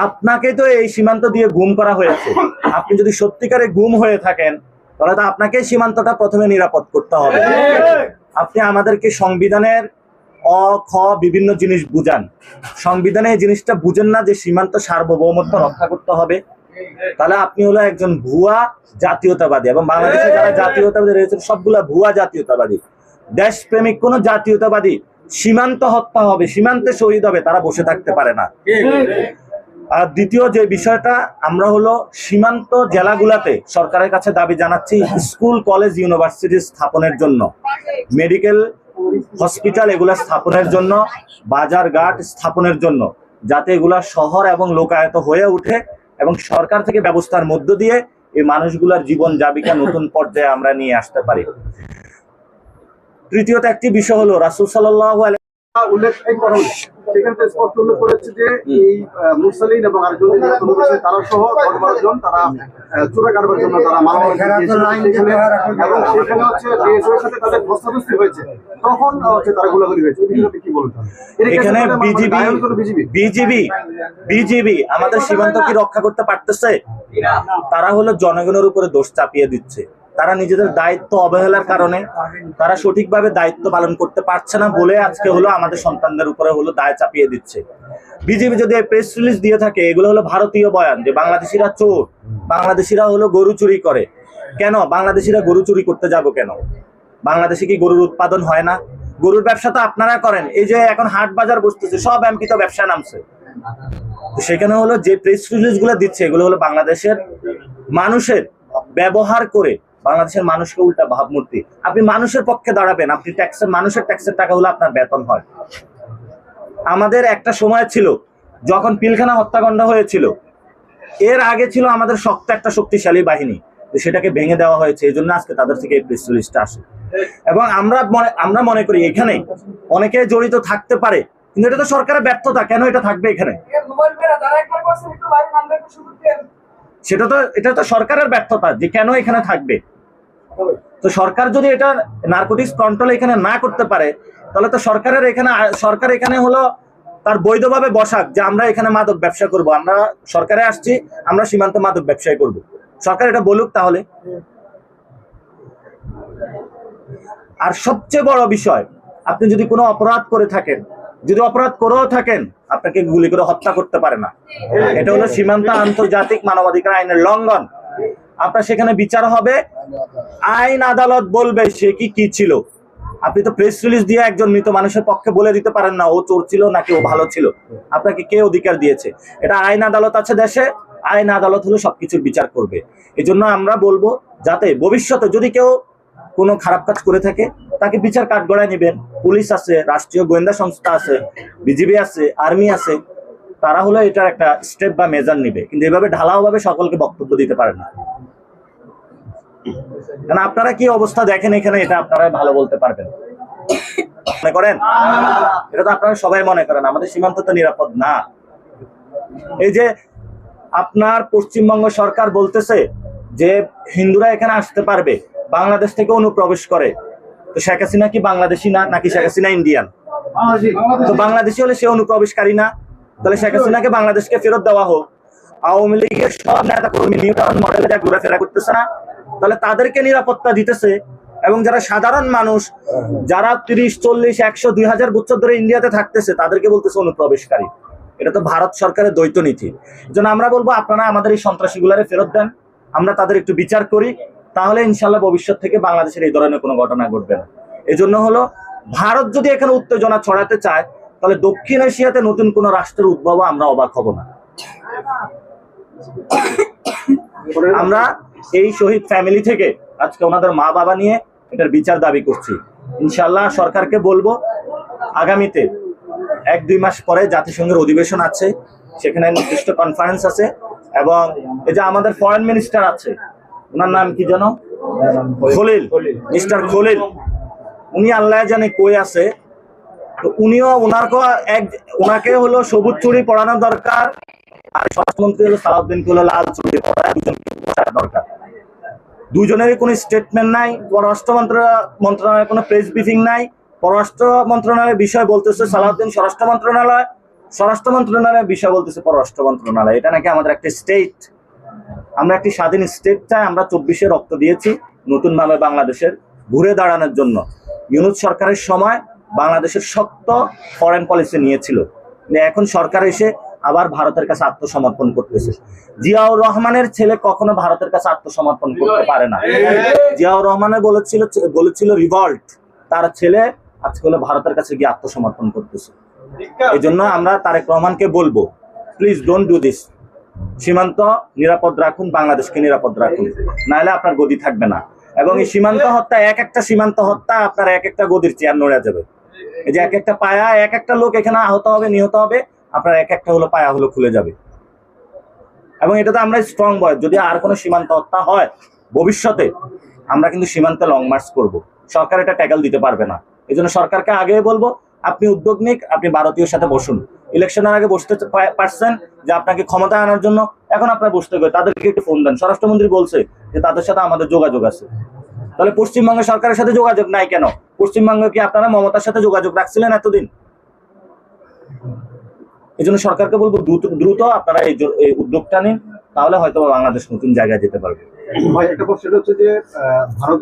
আপনাকে তো এই সীমান্ত দিয়ে গুম করা হয়েছে। আপনি যদি সত্যিকারে গুম হয়ে থাকেন তাহলে তো আপনাকে সীমান্তটা প্রথমে নিরাপদ করতে হবে। আপনি আমাদেরকে সংবিধানের খ বিভিন্ন জিনিস বুঝান, সংবিধানে এই জিনিসটা বুঝেন না যে সীমান্ত সার্বভৌমত্ব রক্ষা করতে হবে। তাহলে আপনি হলো একজন ভুয়া জাতীয়তাবাদী, এবং বাংলাদেশে যারা জাতীয়তাবাদী রয়েছে সবগুলা ভুয়া জাতীয়তাবাদী। দেশপ্রেমিক কোন জাতীয়তাবাদী সীমান্ত হত্যা হবে, সীমান্তে শহীদ হবে, তারা বসে থাকতে পারে না। আর দ্বিতীয় যে বিষয়টা, আমরা হলো সীমান্ত জেলাগুলাতে সরকারের কাছে দাবি জানাচ্ছি স্কুল কলেজ ইউনিভার্সিটি স্থাপনের জন্য, মেডিকেল হসপিটাল এগুলা স্থাপনের জন্য, বাজার ঘাট স্থাপনের জন্য, যাতে এগুলা শহর এবং লোকায়ত হয়ে উঠে এবং সরকার থেকে ব্যবস্থার মধ্য দিয়ে এই মানুষগুলার জীবন জীবিকা নতুন পর্যায়ে আমরা নিয়ে আসতে পারি। তৃতীয়ত একটি বিষয় হলো রাসূল সাল্লাল্লাহু আলাইহি উল্লেখ সেখানে স্পষ্ট উল্লেখ করেছে যে এই মুরসালিন এবং আরেকজন তারা সহ ১২ জন তারা চোরা কারবারের জন্য তারা মারামারি সেখানে, এবং সেখানে হচ্ছে বিএসএফের সাথে তাদের ধস্তাধস্তি হয়েছে, তখন হচ্ছে তারা গোলাগুলি হয়েছে। কি বলতেন এখানে? বিজিবি আমাদের সীমান্ত কি রক্ষা করতে পারতেছে? তারা হলো জনগণের উপরে দোষ চাপিয়ে দিচ্ছে। তারা নিজেদের দায়িত্ব অবহেলার কারণে তারা সঠিকভাবে দায়িত্ব পালন করতে পারছে না বলে আজকে হলো আমাদের সন্তানদের উপরে হলো দায় চাপিয়ে দিচ্ছে। বিজেপি যদি প্রেস রিলিজ দিয়ে থাকে, এগুলো হলো ভারতীয় বয়ান যে বাংলাদেশিরা চোর, বাংলাদেশিরা হলো গরু চুরি করে। কেন বাংলাদেশিরা গরু চুরি করতে যাব কেন? বাংলাদেশে কি গরুর উৎপাদন হয় না? গরুর ব্যবসা তো আপনারা করেন। এই যে এখন হাট বাজার বসতেছে, সব এমপি তো ব্যবসা নামছে। সেখানে হলো যে প্রেস রিলিজ গুলো দিচ্ছে, এগুলো হলো বাংলাদেশের মানুষের ব্যবহার করে বাংলাদেশের মানুষকে উল্টা ভাবমূর্তি। আপনি মানুষের পক্ষে দাঁড়াবেন, আপনি মানুষের ট্যাক্সের টাকা হলো আপনার বেতন হয়। আমাদের একটা সময় ছিল যখন পিলখানা হত্যাকাণ্ড হয়েছিল, এর আগে ছিল আমাদের শক্ত একটা শক্তিশালী বাহিনী, সেটাকে ভেঙে দেওয়া হয়েছে। এই জন্য আজকে তাদের থেকে এই প্রেস রিলিজটা আসে। এবং আমরা মনে করি এখানে অনেকে জড়িত থাকতে পারে, কিন্তু এটা তো সরকারের ব্যর্থতা। কেন এটা থাকবে এখানে? এটা তো সরকারের ব্যর্থতা যে কেন এখানে থাকবে। তো সরকার যদি এটা নারকোটিক্স কন্ট্রোল এখানে না করতে পারে, তাহলে তো সরকার এখানে হলো তার বৈধভাবে বসাক যে আমরা এখানে মাদক ব্যবসা করব, আমরা সরকারে আসছি, আমরা সীমান্ত মাদক ব্যবসায় করব। সরকার এটা বলুক তাহলে। আর সবচেয়ে বড় বিষয়, আপনি যদি কোনো অপরাধ করে থাকেন, যদি অপরাধ করেও থাকেন, আপনাকে গুলি করে হত্যা করতে পারে না। এটা হলো সীমান্ত আন্তর্জাতিক মানবাধিকার আইনের লঙ্ঘন। আপনার সেখানে বিচার হবে, আইন আদালত বলবে সে কি ছিল। আপনি তো প্রেস রিলিজ দিয়ে একজন মৃত মানুষের পক্ষে বলে দিতে পারেন না ও চোর ছিল নাকি ও ভালো ছিল। আপনাকে কে অধিকার দিয়েছে? এটা আইন আদালত আছে দেশে, আইন আদালত হলো সবকিছুর বিচার করবে। এই জন্য আমরা বলবো যাতে ভবিষ্যতে যদি কেউ কোনো খারাপ কাজ করে থাকে তাকে বিচার কাঠগড়ায় নেবেন। পুলিশ আছে, রাষ্ট্রীয় গোয়েন্দা সংস্থা আছে, বিজিবি আছে, আর্মি আছে, তারা হলো এটার একটা স্টেপ বা মেজার নিবে। কিন্তু এভাবে ঢালাও ভাবে সকলকে বক্তব্য দিতে পারে না। কারণ আপনারা কি অবস্থা দেখেন এখানে, এটা আপনারা ভালো বলতে পারবেন। মনে করেন এটা তো আপনারা সবাই মনে করেন আমাদের সীমান্ত তো নিরাপদ না। এই যে আপনার পশ্চিমবঙ্গ সরকার বলতেছে যে হিন্দুরা এখানে আসতে পারবে, বাংলাদেশ থেকে অনুপ্রবেশ করে। তো শেখ হাসিনা কি বাংলাদেশি না, নাকি শেখ হাসিনা ইন্ডিয়ান? তো বাংলাদেশি হলে সে অনুপ্রবেশকারী না? তাহলে শেখ হাসিনাকে বাংলাদেশকে ফেরত দেওয়া হোক। আওয়ামী লীগের সব নেতা কর্মী নিউটাউন মডেলে যা ঘোরাফেরা করতেছে না, তাহলে তাদেরকে নিরাপত্তা দিতেছে। এবং যারা সাধারণ মানুষ, যারা 30, 40, 100, 2000 বছর ধরে ইন্ডিয়াতে থাকতেছে, তাদেরকে বলতেছে অনুপ্রবেশকারী। এটা তো ভারত সরকারের দ্বৈত নীতি। এই জন্য আমরা বলবো আপনারা আমাদের এই সন্ত্রাসীগুলারে ফেরত দেন, আমরা তাদের একটু বিচার করি, তাহলে ইনশাল্লাহ ভবিষ্যৎ থেকে বাংলাদেশের এই ধরনের কোনো ঘটনা ঘটবে না। এই জন্য হলো ভারত যদি এখানে উত্তেজনা ছড়াতে চায়, তাহলে দক্ষিণ এশিয়াতে নতুন কোন রাষ্ট্রের উদ্ভব আমরা অবাক হব না। আমরা এই শহীদ ফ্যামিলি থেকে আজকে ওনাদের মা বাবা নিয়ে এটার বিচার দাবি করছি। ইনশাল্লাহ সরকারকে বলবো আগামীতে 1-2 মাস পরে জাতিসংঘের অধিবেশন আছে, সেখানে নির্দিষ্ট কনফারেন্স আছে, এবং এই যে আমাদের ফরেন মিনিস্টার আছে, ওনার নাম কি যেন, খলিল, মিস্টার খলিল, উনি আল্লাহ জানে কই আছে। তো উনিও ওনাকে হলো সবুজ চুড়ি পড়ানো দরকার, আর স্বরাষ্ট্রমন্ত্রী হলো সালাউদ্দিনকে হলো লাল চুড়ি পড়ানো দরকার। দুজনেরই কোনো স্টেটমেন্ট নাই, পররাষ্ট্র মন্ত্রণালয়ের কোনো প্রেস ব্রিফিং নাই। পররাষ্ট্র মন্ত্রণালয়ের বিষয় বলতেছে সালাউদ্দিন স্বরাষ্ট্র মন্ত্রণালয়, স্বরাষ্ট্র মন্ত্রণালয়ের বিষয় বলতেছে পররাষ্ট্র মন্ত্রণালয়, এটা নাকি আমাদের একটা স্টেট। আমরা একটি স্বাধীন স্টেট চাই, আমরা 24-এ রক্ত দিয়েছি নতুন ভাবে বাংলাদেশের ঘুরে দাঁড়ানোর জন্য। ইউনূস সরকারের সময় বাংলাদেশের সত্য ফরেন পলিসি নিয়েছিল, কিন্তু এখন সরকার এসে আবার ভারতের কাছে আত্মসমর্পণ করতেছে। জিয়াউর রহমানের ছেলে কখনো ভারতের কাছে আত্মসমর্পণ করতে পারে না। জিয়াউর রহমানের বলেছিল রিভল্ট, তার ছেলে আজকে হলো ভারতের কাছে গিয়ে আত্মসমর্পণ করতেছে। এই জন্য আমরা তারেক রহমানকে বলবো, প্লিজ ডোন্ট ডু দিস। সীমান্ত নিরাপদ রাখুন, বাংলাদেশকে নিরাপদ রাখুন, নাহলে আপনার গদি থাকবে না। এবং এই সীমান্ত হত্যা, এক একটা সীমান্ত হত্যা আপনার এক একটা গদির চেয়ার নড়ে যাবে। এই যে এক একটা পায়া, এক একটা লোক এখানে আহত হবে, নিহত হবে, আপনার এক একটা হলো পায়া হলো খুলে যাবে। এবং এটাতে আমরা স্ট্রং বয়, যদি আর কোনো সীমান্ত হত্যা হয় ভবিষ্যতে, আমরা কিন্তু সীমান্তে লং মার্চ করব। সরকার এটা ট্যাকল দিতে পারবে না। এই জন্য সরকারকে আগে বলবো, আপনি উদ্যোগ নিক, আপনি ভারতীয় সাথে বসুন। ইলেকশনের আগে বসতে পারছেন যে আপনাকে ক্ষমতায় আনার জন্য, এখন আপনার বসতে হবে। তাদেরকে একটু ফোন দেন। স্বরাষ্ট্রমন্ত্রী বলছে যে তাদের সাথে আমাদের যোগাযোগ আছে। তাহলে পশ্চিমবঙ্গের সরকারের সাথে যোগাযোগ নাই কেন? পশ্চিমবঙ্গে কি আপনারা মমতার সাথে যোগাযোগ রাখছিলেন এতদিন? এই জন্য সরকারকে বলবো দ্রুত আপনারা এই উদ্যোগটা নিন, তাহলে হয়তো বাংলাদেশ নতুন জায়গায় যেতে পারবে। ভাই একটা প্রশ্ন হচ্ছে যে ভারত